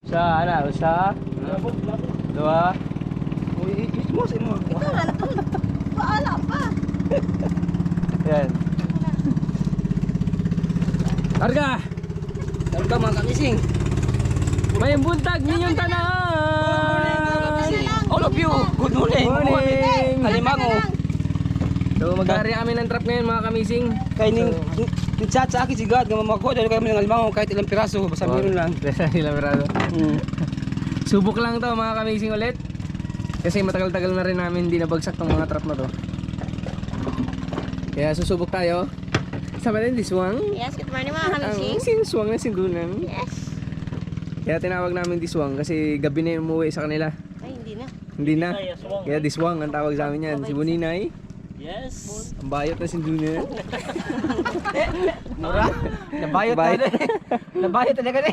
Isa, dua. Uy, mo sa imo. Ito na to. Paala pa. Yan. Karga. Karga mga kamising. May buntag ninyong tanan. All of you, good morning. Morning. Alimango. So mag-aari kami ng trap ngayon mga kamising. Kay ning chat sa akin si God nga mamako dahil kayo ng alimango kahit ilang piraso basta meron lang. Ilang mirado. Subok lang to mga kamising ulit. Kasi matagal-tagal na rin namin hindi nabagsak tong mga trap na to. Kaya susubok tayo. Sama din diswang. Yes, good morning mga kamising. Ang sinswang na sindunan. Yes. Kaya tinawag namin diswang kasi gabi na yung umuwi sa kanila. Ay, hindi na. Hindi na. Kaya diswang ang tawag sa amin yan. Si Buninay. Yes. Ang bayot na sindunan. Mura. Nabayot Bayot. na. Nabayot talaga na.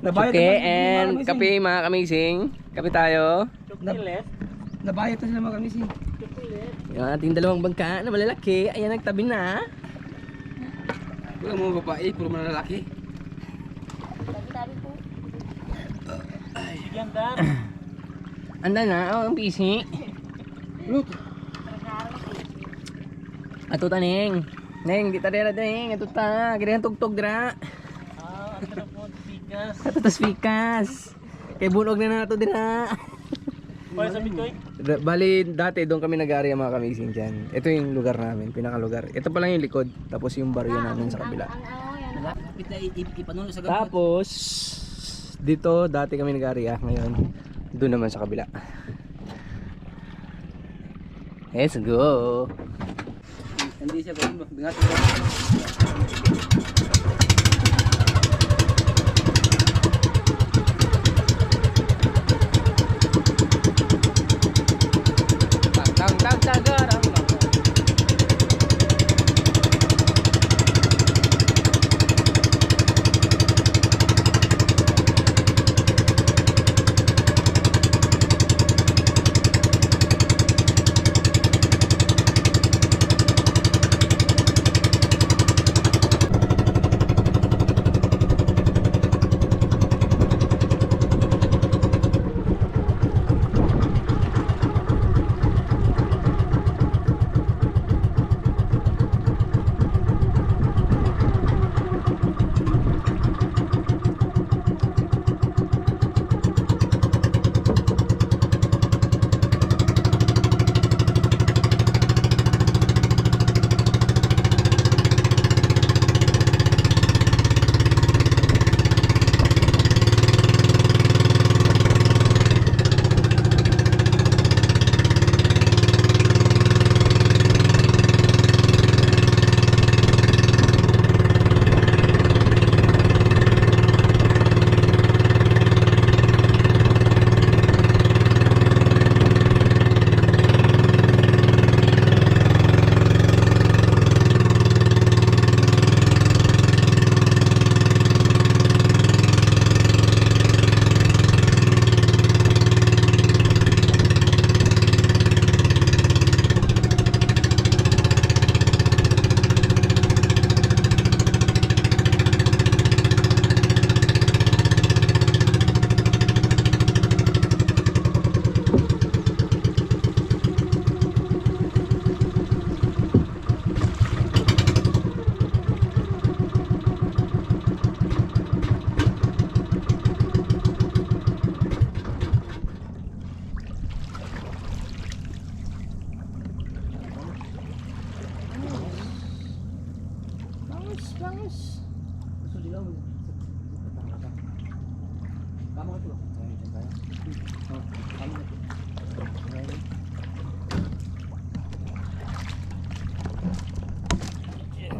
Nabayot. Okay, and kape mga kamising. Kape tayo. Nabayot na sila mga kamising. Yung ating dalawang bangka na malalaki. Ayan, nagtabi na. Wala mga babae, puro mga lalaki. Sabi po. Anda na, ang busy. Look. Ato ta Neng. Neng, di ta dira Neng. Ato ta. Girihan tugtog dira. Ato ta spikas. Kay bunog na nato dira. Bali, dati doon kami nag-area mga kamising dyan. Ito yung lugar namin, pinakalugar. Ito pa lang yung likod, tapos yung baryo namin sa kabila. Tapos, dito dati kami nag-area. Ngayon, doon naman sa kabila. Let's go! Hindi siya ba? Bingat.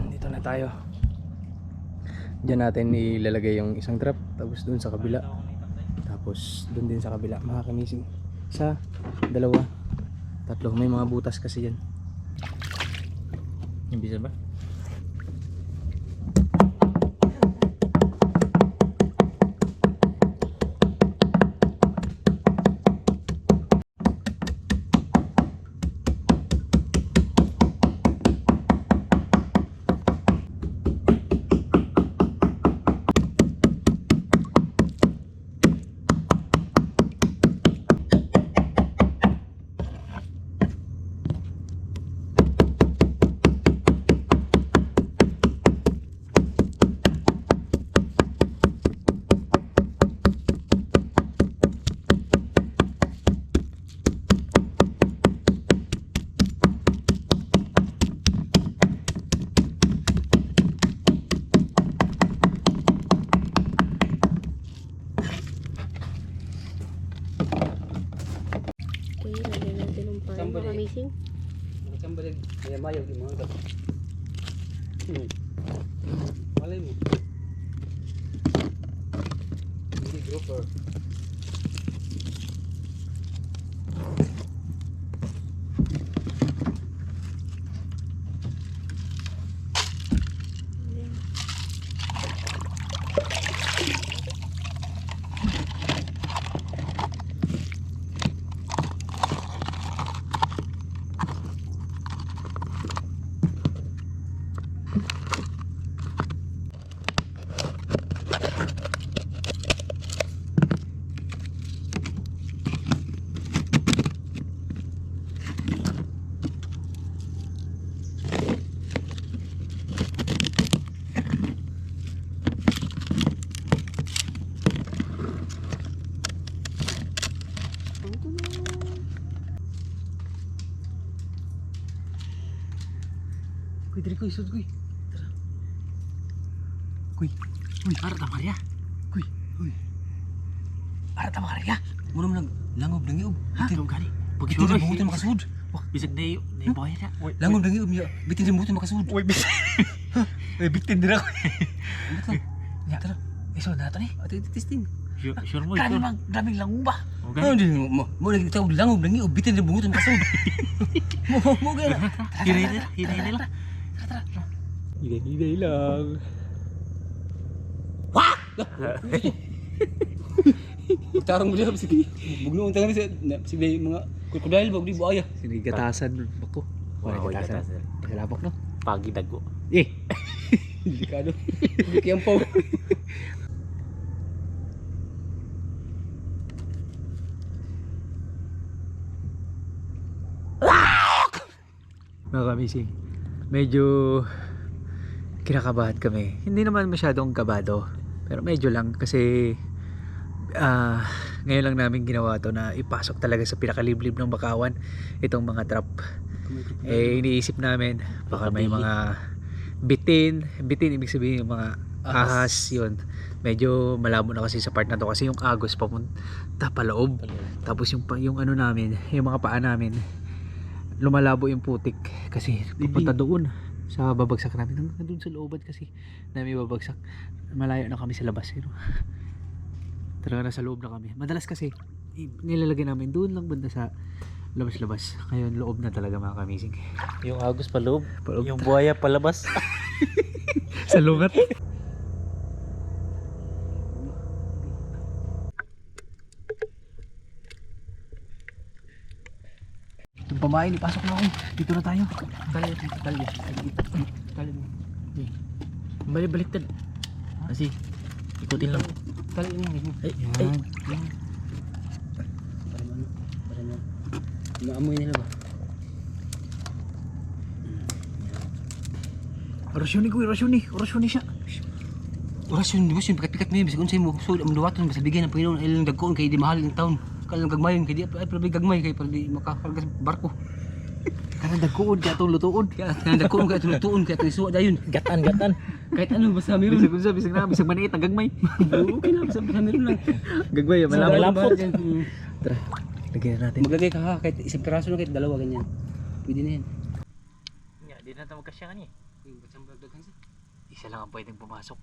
Dito na tayo. Diyan natin ilalagay yung isang trap, tapos dun sa kabila, tapos dun din sa kabila mga kamising. Isa, dalawa, tatlo. May mga butas kasi yan. Hindi ba? kamising. Nakasambalik. Maya-maya yung mga ito. Malay mo. Hindi grouper. Kuy, diri kuy, sud kuy. Tara. Kuy, ara ta Maria. Kuy, ara ta Maria. Muna mo langob nang iub. Bitin gani. Bitin din buhutan makasud. Bisag na yun. Na yung bayad ya. Langob nang iub niya. Bitin din buhutan makasud. Uy, bisag. Uy, bitin din ako. Ya, tara. Iso na to ni. Ate testing. Sure mo, Grabe sure. mang, daming langob ba? Okay. Mo lagi taw langob nang iub. Bitin din buhutan makasud. Mo gana. Hinay nila. Higay lang. Tarong mo diha sige. Bugno unta ni sige mga krokodil ba di buaya. Sinigatasan ako. Wala Wow, gatasan. gatasan. Sa lapok no? Pagi dago. Eh! Delikado. Hindi kayang pau. Mga kamising, medyo kinakabahan kami. Hindi naman masyadong kabado, pero medyo lang kasi ngayon lang namin ginawa to na ipasok talaga sa pinakaliblib ng Bakawan itong mga trap. Eh iniisip namin baka may mga bitin ibig sabihin yung mga ahas yun. Medyo malabo na kasi sa part na to kasi yung agos papunta paloob. Tapos yung ano namin, yung mga paa namin lumalabo yung putik kasi pupunta doon sa babagsak namin doon sa looban kasi namin babagsak. Malayo na kami sa labas talaga nasa loob na kami. Madalas kasi nilalagay namin doon lang banda sa labas-labas. Ngayon loob na talaga mga kamising. Yung agos paloob. Paloob Yung buhaya palabas. sa lugat. Yung pamain, ipasok na ako. Dito na tayo. Tali. Baliktad. Kasi, ikutin lang. Tali mo. Ay, Yan. Maamoy nila ba? Orasyon siya. Orasyon, di ba siya pikat-pikat mo yun. Bisa kung sa'yo mo, so, amduwaton, basta bigyan ng Panginoon, ay lang dagkoon, kaya di mahal ng taon. Kalang gagmayon, kaya di ay pala gagmay, kaya pala di makakarga sa barko. Kanang dagkuon, kaya itong lutuon. Kaya dagkoon, kaya tulutuon, kaya tinisuwa dayon. Gatan. Kahit ano, basta meron. Bisag maniit, ang gagmay. Okay lang, basta meron lang. Gagmay, Malapot. Tara, lagyan na natin. Maglagay ka ha, kahit isang piraso na, kahit dalawa, ganyan. Pwede na yan. Di na ito magkasya nga niya. Isa lang ang pwedeng pumasok.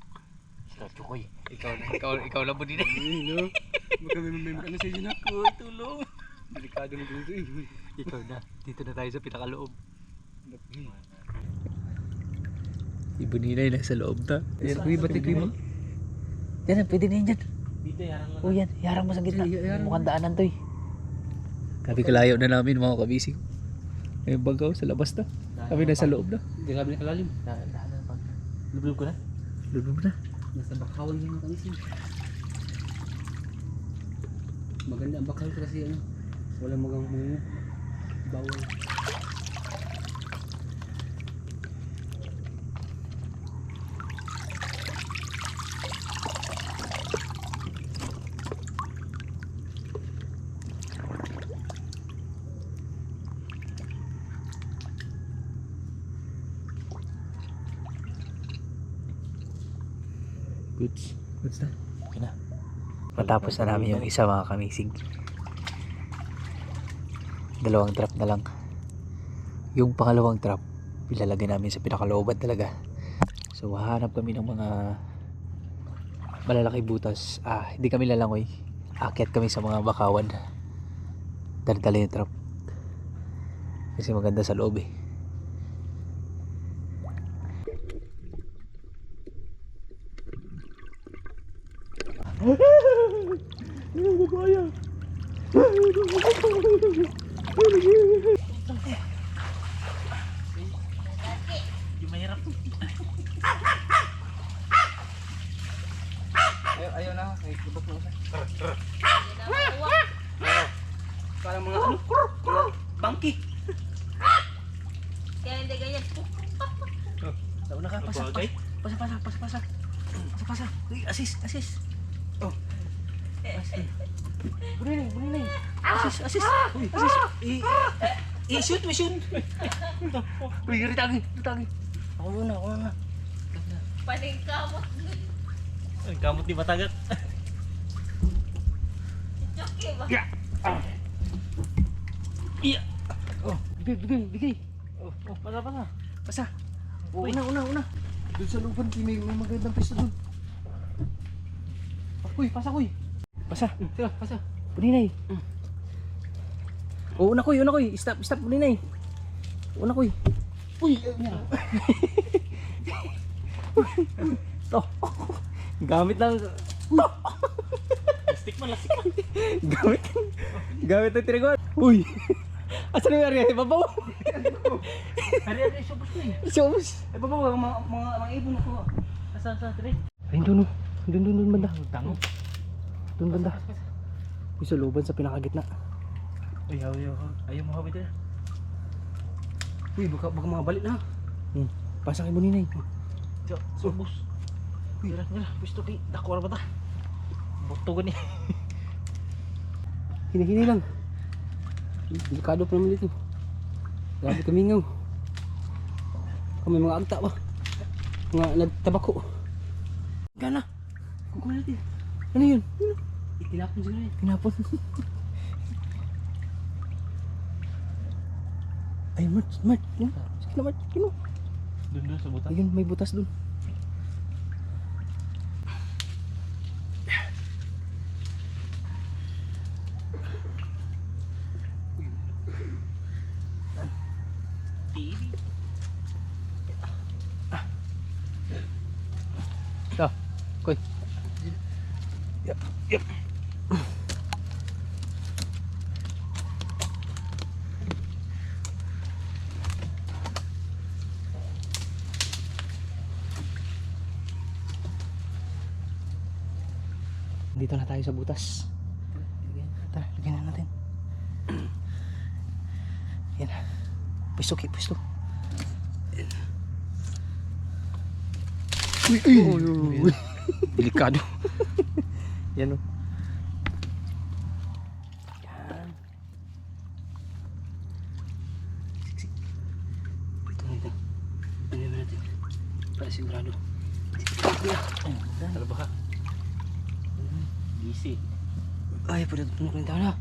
Ikaw, Chukoy. Ikaw lang po din eh. No? Baka may ano sa inyo na. Uy, tulong. Delikado na dito eh. Ikaw na. Dito na tayo sa pinakaloob. Ibuninay na sa loob na. Uy, batik mo. Yan, pwede na yan dyan. Dito, yarang lang. O yan, yarang mo sa gitna. Yarang. Mukhang daanan to eh. Kabi kalayo na namin mga kabising. May bangkaw sa labas na. Kami nasa loob na. Hindi kami nakalalim. Dahan pag. Lublub ko na. Loob na. Nasa bakawan yung mga kanisin. Maganda ang bakal kasi ano. Walang magang mungo. Bawal. Goods na. Okay na. Matapos na namin yung isa mga kamisig. 2 trap na lang. Yung pangalawang trap, ilalagay namin sa pinakalooban talaga. So hahanap kami ng mga malalaki butas. Hindi kami lalangoy. Aakyat kami sa mga bakawan. Dala yung trap. Kasi maganda sa loob eh. Yung mahirap. Ayaw na, may kubok na isa. Nakuha. Parang mga ano? Mga bangki. Kaya hindi ganyan. Tama na ka, pasa. Bagay. Pasa. Uy, assist. Oh. Bunay. Assist. Uy, assist. I-shoot. Uy, ritagi. Ako muna. Paningkamot. Ang kamot ni Batagak. Joke ba? Iya. Oh, bigay. Oh, pasa. Pasa. Oh, una. Doon sa lupan, may magandang pwesto doon. Pasa, kuy. Pasa. Sige, pasa. Buninay. Una koy. Stop, buninay. Una koy. Uy, To. Gamit lang. Lastik man. Gamit ang tinaguan. Uy. Asan yung area? Babaw. Hari, subos ko eh. Siyos. Ay, baba, mga ibon ako. Asa, tre. Ayun doon. Doon banda. Tango. Doon banda. Yung sa looban sa pinakagitna. Ayaw mo habit na. Uy, baka mga balik na. Pasa kay Buninay. Subos. Nila, gusto kay dako ra ba ta? Bukto gani. Hini lang. Delikado pa naman dito. Grabe kamingaw. May mga agta ba? Mga nagtabako. Gana. Kukuha natin. Ano yun? Itinapon siguro yun. Pinapon. Ay, Mart. Yun. Sige na, Mart. Yun. Doon sa butas. Ayun, may butas dun. Ito, koy. Yep. Dito na tayo sa butas. Tara, lagyan na natin. Yan. Pwesto. Uy. Delikado. Yan o. Yan. Ito. Ano natin? Para sigurado. Ano ba ka? Easy. Ay, pada tunog ng tao na.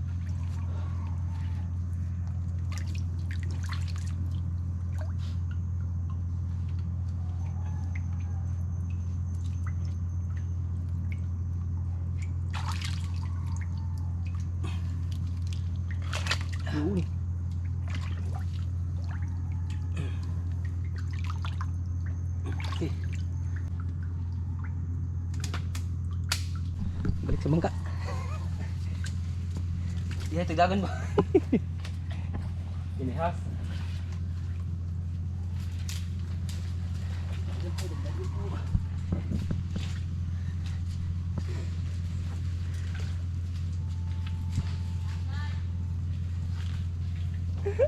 Uy. Okay. Balik sa bangka. Iya, tigdagan ba? Inihas.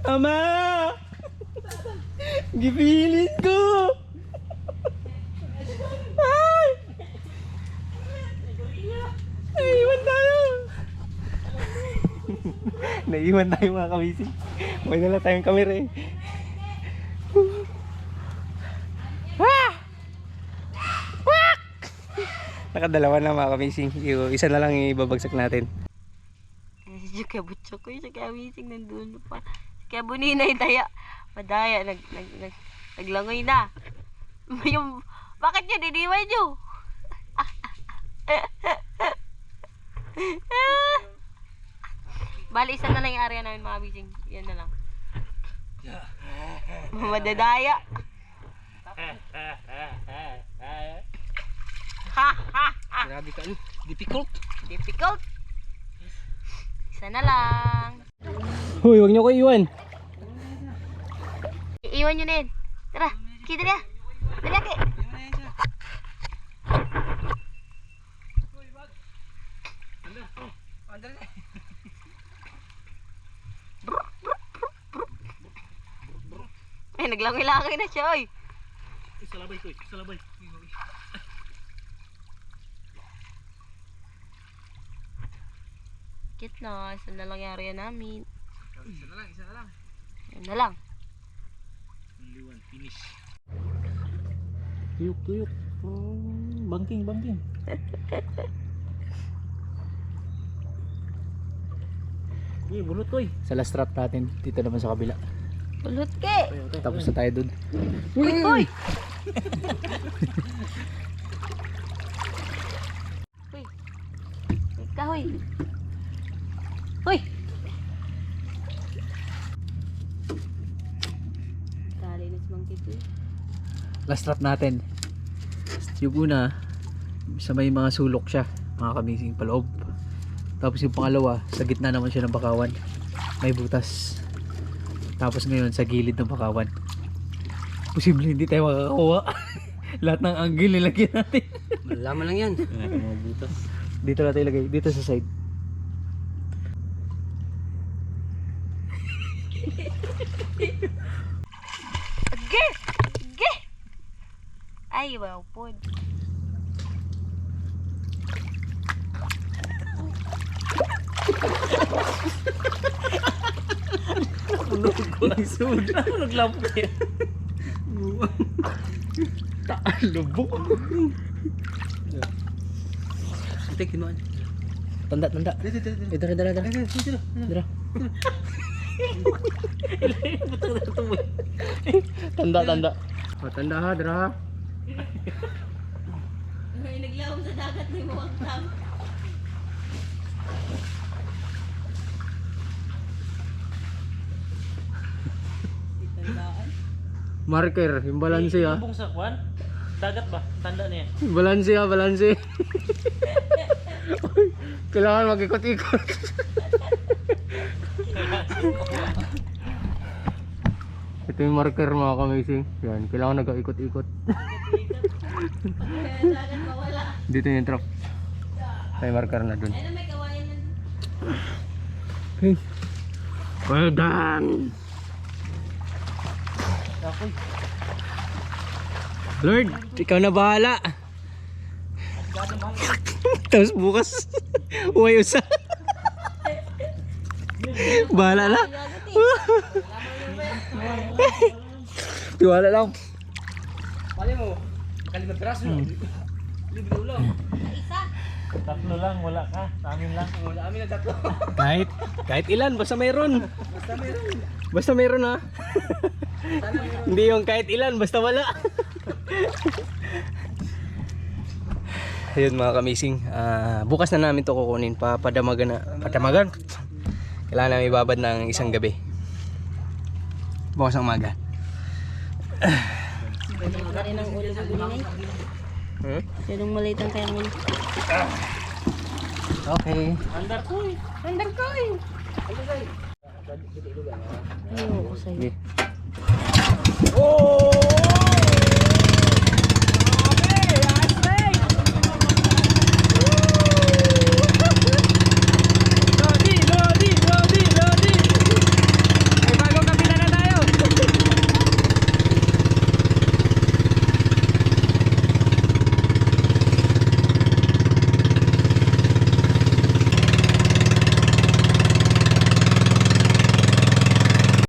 Ama! Gipilit ko! Ay! Naiwan tayo! Naiwan tayo mga kamising. May dala tayong camera eh. Nakadalawa na mga kamising. Isa na lang ibabagsak natin. Kasi kaya butso ko yung sa kamising nandun pa. Kaya buninay daya. Madaya, naglangoy na. Yung, bakit yun? Iniwan nyo? Bali, isa na lang yung area namin mga bising. Yan na lang. Madadaya. Ha ha ha. Grabe ka ano. Difficult. Difficult. Isa na lang. Hoy, wag niyo ko iwan. Iiwan nyo na yun. Tara, kita na. Dali, Ki. Ay, naglangoy-langoy na siya, oy. Salabay ko, salabay. Cute na. Isa na lang yung area namin. Isa na lang. Yan na lang. Only one, finish. Tuyok, tuyok. Oh, bangking, bangking. Uy, bunot ko eh. Sa last trap natin, dito naman sa kabila. Ulot, Ki. Tapos na tayo dun. Uy, uy. Uy. Ika, huy. Uy. Kalinis bang kito eh. Last trap natin. Yung una, sa may mga sulok siya, mga kamising paloob. Tapos yung pangalawa, sa gitna naman siya ng bakawan. May butas. Tapos ngayon sa gilid ng bakawan. Posible hindi tayo makakakuha. Lahat ng angle nilagyan natin. Malalaman lang yan. Mga butas. Dito natin ilagay, dito sa side. Ge! Ge! Ay, wow po. Naglampo kaya. Lubok. Ito, kinuan. Tanda, tanda. Dito, dito. Tanda, tanda. Tanda ha, dira ha. Ay, naglawang sa dagat na yung mga tao. Marker, yung balanse ha. Lubong sa kwan? Dagat ba? Tanda niya. Balanse ha, balanse. Kailangan mag-ikot-ikot. Ito yung marker mga kamising. Yan, kailangan nag-ikot-ikot. Kaya dagat mawala. Dito yung trap. May marker na dun. Ay, na may kawayan na. Okay. Well done! Ako'y. Lord, ikaw na bahala. Tapos bukas, uway usa. Bahala na. Tiwala lang. Pali mo. Kalimang piraso. Libre ulo. Isa. Tatlo lang, wala ka. Sa amin lang. Wala kami na tatlo. Kahit ilan, basta mayroon. Basta mayroon ha. Hindi yung kahit ilan, basta wala. Ayun mga kamising, bukas na namin to kukunin, padamagan. Kailangan namin ibabad ng isang gabi. Bukas ng umaga. Kaya ng ulo sa bulinay. Kaya ng maliit ang kaya ng ulo. Okay. Andar ko eh. Andang ko eh. Ayoko sa'yo. Oh!